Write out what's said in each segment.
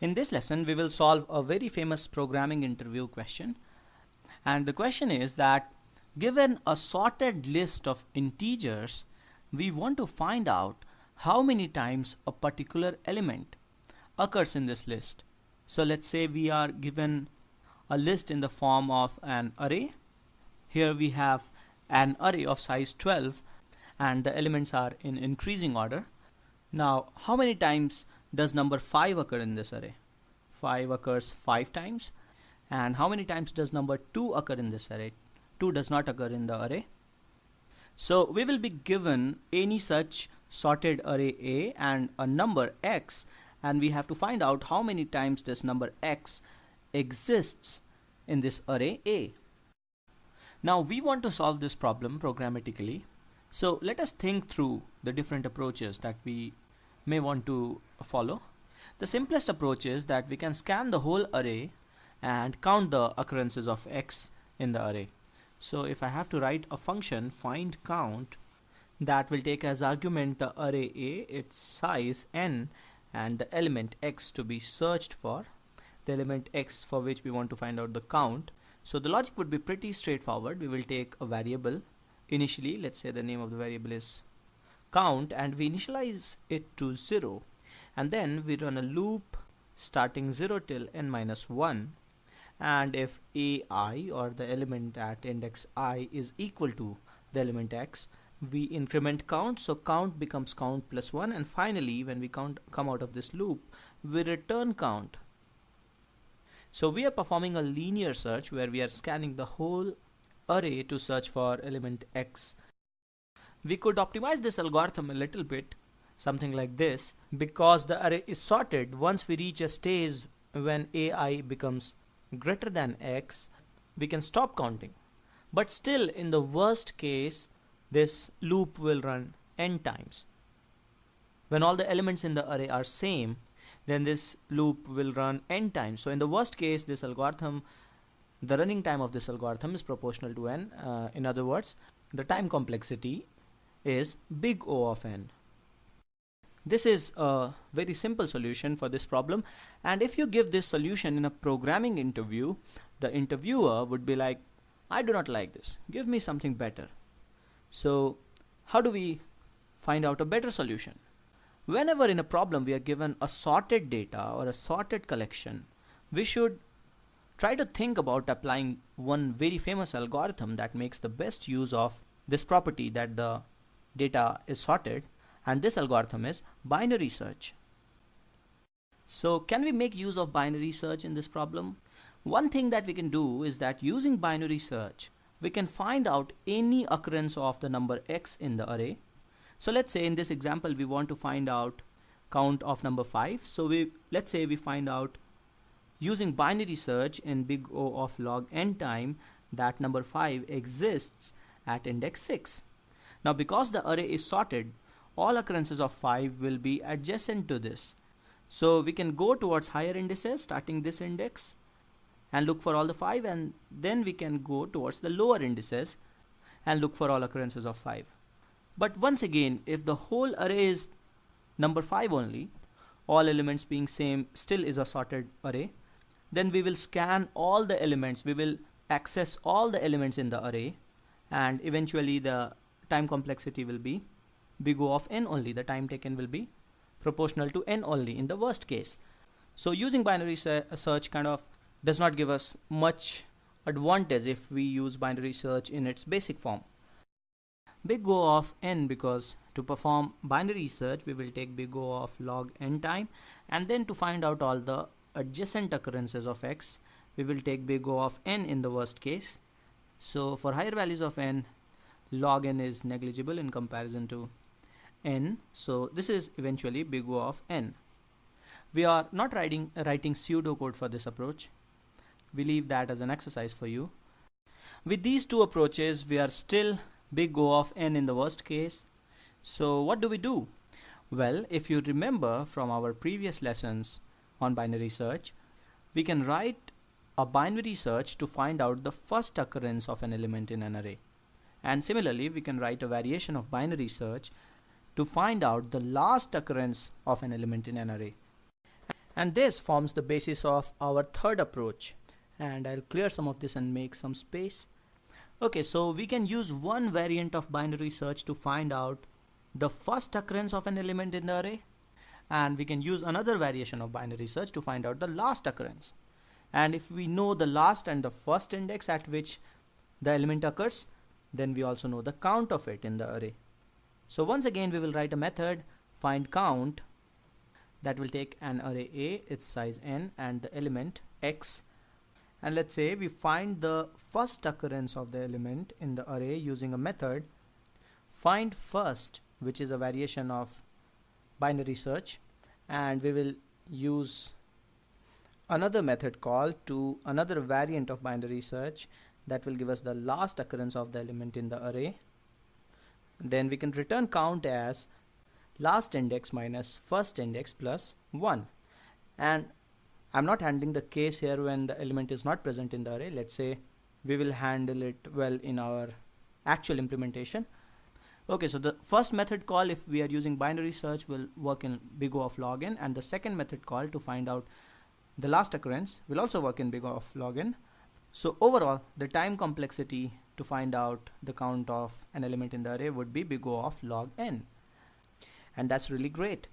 In this lesson, we will solve a very famous programming interview question. And the question is that given a sorted list of integers, we want to find out how many times a particular element occurs in this list. So let's say we are given a list in the form of an array. Here we have an array of size 12 and the elements are in increasing order. Now, how many times does number 5 occur in this array? 5 occurs 5 times. And how many times does number 2 occur in this array? 2 does not occur in the array. So we will be given any such sorted array A and a number x, and we have to find out how many times this number x exists in this array A. Now we want to solve this problem programmatically. So let us think through the different approaches that we may want to follow. The simplest approach is that we can scan the whole array and count the occurrences of x in the array. So if I have to write a function find.Count that will take as argument the array A, its size n, and the element x to be searched for, the element x for which we want to find out the count. So the logic would be pretty straightforward. We will take a variable initially, let's say the name of the variable is count, and we initialize it to 0, and then we run a loop starting 0 till n-1, and if ai, or the element at index I, is equal to the element x, we increment count, so count becomes count plus 1, and finally when we come out of this loop, we return count. So we are performing a linear search where we are scanning the whole array to search for element x. We could optimize this algorithm a little bit, something like this. Because the array is sorted, once we reach a stage when ai becomes greater than x, we can stop counting. But still, in the worst case, this loop will run n times. When all the elements in the array are same, then this loop will run n times. So in the worst case, this algorithm, the running time of this algorithm is proportional to n. In other words, the time complexity is big O of n. This is a very simple solution for this problem, and if you give this solution in a programming interview, the interviewer would be like, I do not like this, give me something better. So how do we find out a better solution? Whenever in a problem we are given a sorted data or a sorted collection, we should try to think about applying one very famous algorithm that makes the best use of this property that the data is sorted, and this algorithm is binary search. So can we make use of binary search in this problem? One thing that we can do is that using binary search, we can find out any occurrence of the number x in the array. So let's say in this example we want to find out count of number 5. So let's say we find out using binary search in big O of log n time that number 5 exists at index 6. Now because the array is sorted, all occurrences of 5 will be adjacent to this. So we can go towards higher indices starting this index and look for all the 5, and then we can go towards the lower indices and look for all occurrences of 5. But once again, if the whole array is number 5 only, all elements being same, still is a sorted array, then we will scan all the elements, we will access all the elements in the array, and eventually the time complexity will be big O of n only. The time taken will be proportional to n only in the worst case. So using binary search kind of does not give us much advantage if we use binary search in its basic form. Big O of n, because to perform binary search we will take big O of log n time, and then to find out all the adjacent occurrences of x, we will take big O of n in the worst case. So for higher values of n, log n is negligible in comparison to n, so this is eventually big O of n. We are not writing pseudocode for this approach. We leave that as an exercise for you. With these two approaches, we are still big O of n in the worst case. So what do we do? Well, if you remember from our previous lessons on binary search, we can write a binary search to find out the first occurrence of an element in an array. And similarly, we can write a variation of binary search to find out the last occurrence of an element in an array. And this forms the basis of our third approach. And I'll clear some of this and make some space. Okay, so we can use one variant of binary search to find out the first occurrence of an element in the array. And we can use another variation of binary search to find out the last occurrence. And if we know the last and the first index at which the element occurs, then we also know the count of it in the array. So once again, we will write a method find.Count that will take an array A, its size n, and the element x. And let's say we find the first occurrence of the element in the array using a method find first, which is a variation of binary search, and we will use another method call to another variant of binary search that will give us the last occurrence of the element in the array. Then we can return count as last index minus first index plus 1. And I'm not handling the case here when the element is not present in the array. Let's say we will handle it well in our actual implementation. Okay, so the first method call, if we are using binary search, will work in big O of log n, and the second method call to find out the last occurrence will also work in big O of log n. So overall, the time complexity to find out the count of an element in the array would be big O of log n. And that's really great.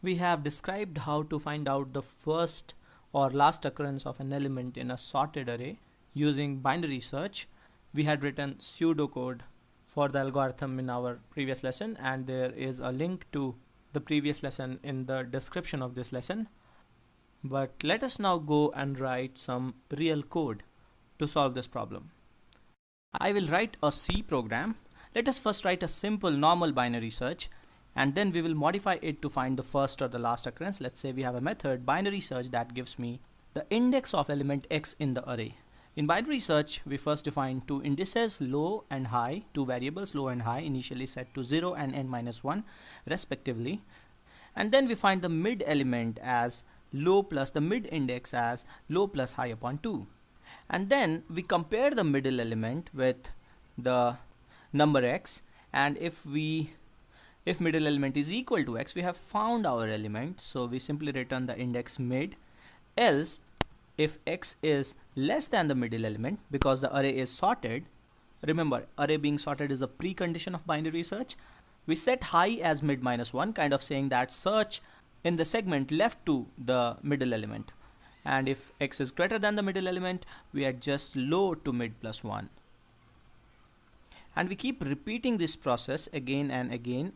We have described how to find out the first or last occurrence of an element in a sorted array using binary search. We had written pseudocode for the algorithm in our previous lesson, and there is a link to the previous lesson in the description of this lesson. But let us now go and write some real code to solve this problem. I will write a C program. Let us first write a simple normal binary search, and then we will modify it to find the first or the last occurrence. Let's say we have a method binary search that gives me the index of element x in the array. In binary search, we first define two indices, low and high, two variables low and high, initially set to 0 and n-1 respectively. And then we find the mid element as low plus the mid index as low plus high upon 2. And then we compare the middle element with the number x, and if middle element is equal to x, we have found our element, so we simply return the index mid. Else, if x is less than the middle element, because the array is sorted, remember array being sorted is a precondition of binary search, we set high as mid minus 1, kind of saying that search in the segment left to the middle element. And if x is greater than the middle element, we adjust low to mid plus 1. And we keep repeating this process again and again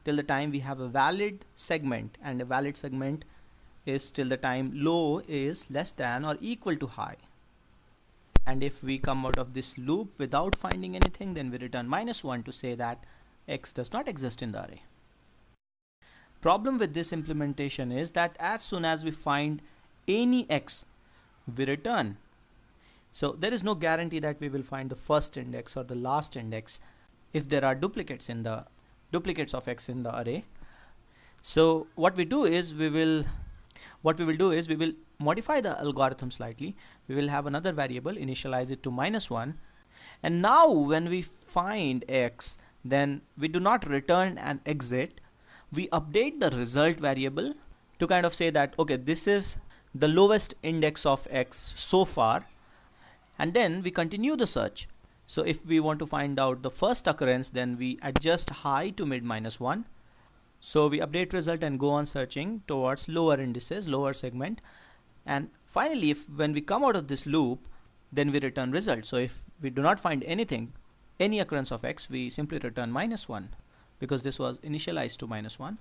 till the time we have a valid segment, and a valid segment is till the time low is less than or equal to high. And if we come out of this loop without finding anything, then we return -1 to say that x does not exist in the array. Problem with this implementation is that as soon as we find any x, we return. So there is no guarantee that we will find the first index or the last index if there are duplicates of x in the array. So what we will do is we will modify the algorithm slightly. We will have another variable, initialize it to -1, and now when we find x, then we do not return an exit. We update the result variable to kind of say that okay, this is the lowest index of x so far, and then we continue the search. So if we want to find out the first occurrence, then we adjust high to mid -1. So we update result and go on searching towards lower indices, lower segment. And finally, when we come out of this loop, then we return result. So if we do not find anything, any occurrence of x, we simply return -1 because this was initialized to -1.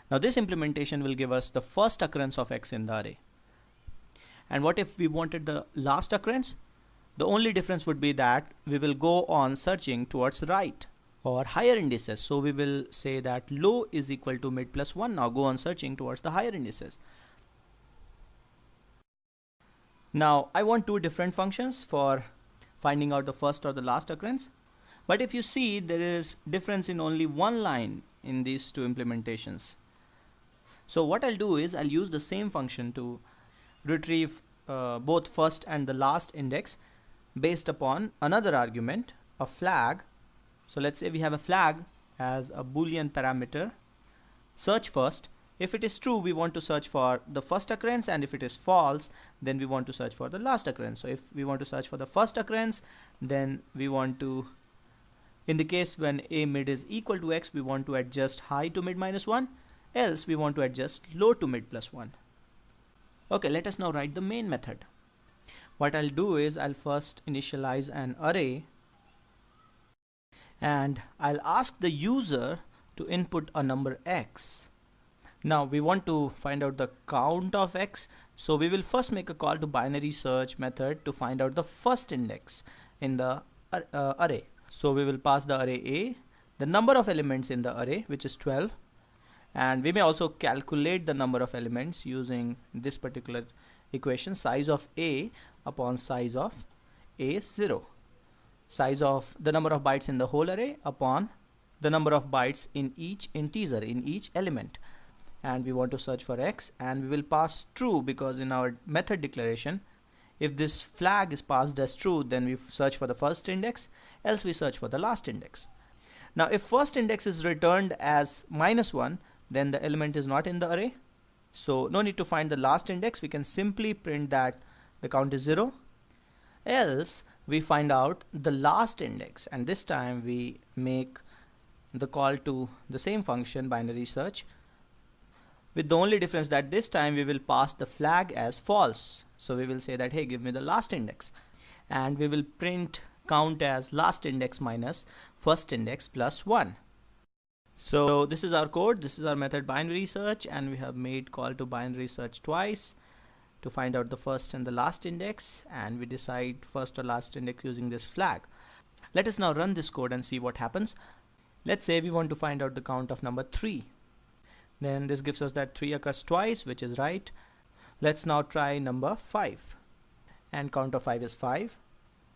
Now this implementation will give us the first occurrence of x in the array. And what if we wanted the last occurrence? The only difference would be that we will go on searching towards right or higher indices. So we will say that low is equal to mid plus 1. Now go on searching towards the higher indices. Now I want two different functions for finding out the first or the last occurrence. But if you see, there is difference in only one line in these two implementations. So what I'll do is I'll use the same function to retrieve both first and the last index based upon another argument, a flag. So let's say we have a flag as a Boolean parameter, search first. If it is true, we want to search for the first occurrence, and if it is false, then we want to search for the last occurrence. So if we want to search for the first occurrence, then we want to, in the case when a mid is equal to x, we want to adjust high to mid minus 1, else we want to adjust low to mid plus 1. Okay, let us now write the main method. What I'll do is I'll first initialize an array, and I'll ask the user to input a number x. Now we want to find out the count of x, so we will first make a call to binary search method to find out the first index in the array. So we will pass the array A, the number of elements in the array, which is 12, and we may also calculate the number of elements using this particular equation, size of A upon size of A0, size of the number of bytes in the whole array upon the number of bytes in each integer, in each element. And we want to search for x, and we will pass true, because in our method declaration, if this flag is passed as true, then we search for the first index, else we search for the last index. Now if first index is returned as -1, then the element is not in the array, so no need to find the last index. We can simply print that the count is 0, else we find out the last index, and this time we make the call to the same function, binary search, with the only difference that this time we will pass the flag as false. So we will say that, hey, give me the last index, and we will print count as last index minus first index plus 1. So this is our code, this is our method binary search, and we have made call to binary search twice to find out the first and the last index, and we decide first or last index using this flag. Let us now run this code and see what happens. Let's say we want to find out the count of number 3. Then this gives us that 3 occurs twice, which is right. Let's now try number 5, and count of 5 is 5,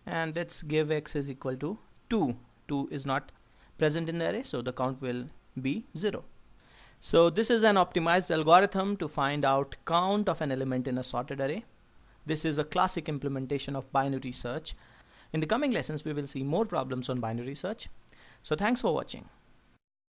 and let's give x is equal to 2. 2 is not present in the array, so the count will be 0. So this is an optimized algorithm to find out count of an element in a sorted array. This is a classic implementation of binary search. In the coming lessons, we will see more problems on binary search. So thanks for watching.